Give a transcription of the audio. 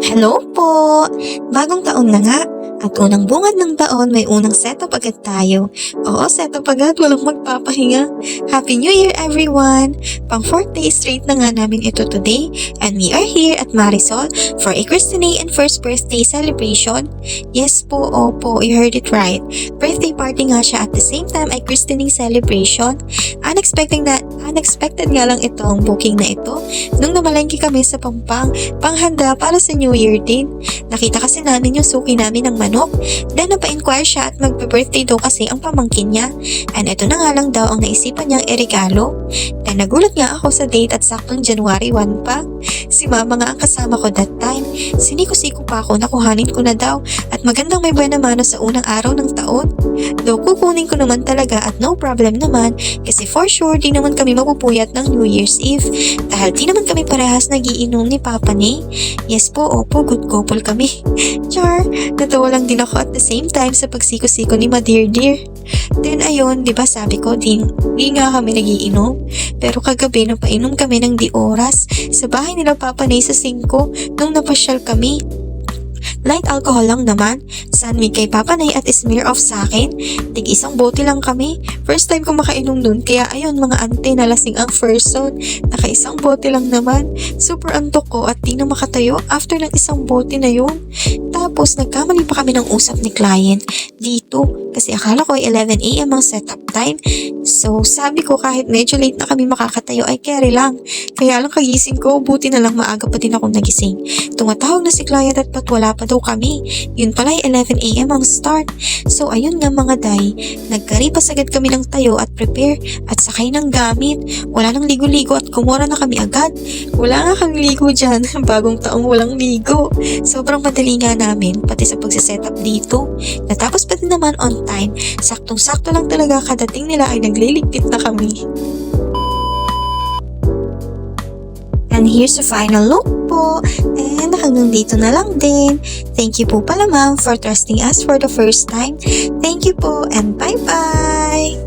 Hello po! Bagong taon na nga at unang bungad ng taon may unang setup agad tayo. Oo, setup agad, walang magpapahinga. Happy New Year everyone! Pang 4th day straight na nga namin ito today and we are here at Marisol for a christening and first birthday celebration. Yes po, opo, you heard it right. Birthday party nga siya at the same time ay christening celebration. Unexpected nga lang ito ang booking na ito nung namalengke kami sa Pampang panghanda para sa New Year din. Nakita kasi namin yung suki namin ng manok. Then napa-inquire siya at magpa-birthday daw kasi ang pamangkin niya. And ito na nga lang daw ang naisipan niyang iregalo. Then nagulat nga ako sa date at saktong January 1 pa. Si mama nga ang kasama ko that time. Siniko-siko pa ako na kuhanin ko na daw at magandang may buena mano sa unang araw ng taon. Though kukunin ko naman talaga at no problem naman kasi for sure di naman kami mapupuyat ng New Year's Eve dahil di naman kami parehas nagiinom ni Papa Nay. Yes po, opo, good couple kami. Char, natawa lang din ako at the same time sa pagsiko-siko ni Madir Dear. Then ayun, di ba sabi ko di nga kami nagiinom. Pero kagabi napainom kami ng di oras sa bahay nila Papa Nay sa 5 nung napasyal kami. Light alcohol lang naman. Sunmig kay Papa Nay at smear off sa akin. Tig isang bote lang kami. First time ko makainom dun. Kaya ayun mga ante na lasing ang first zone. Naka isang bote lang naman. Super antok ko at di na makatayo after ng isang bote na yun. Tapos nagkamali pa kami ng usap ni client dito. Kasi akala ko ay 11 AM ang setup time. So sabi ko kahit medyo late na kami makakatayo ay carry lang. Kaya lang kagising ko, buti na lang maaga pa din ako nagising. Tumatawag na si client at patwala pa daw kami. Yun pala ay 11 AM ang start. So ayun nga mga day, nagkaripas agad kami ng tayo at prepare at sakay ng gamit. Wala nang ligo-ligo at kumura na kami agad. Wala nga kami ligo dyan. Bagong taong walang ligo. Sobrang madali nga namin pati sa pagsisetup dito. Natapos pa din naman on time. Saktong-sakto lang talaga kadating nila ay nagliligpit na kami. And here's the final look po. And hanggang dito na lang din. Thank you po pala ma'am for trusting us for the first time. Thank you po and bye-bye!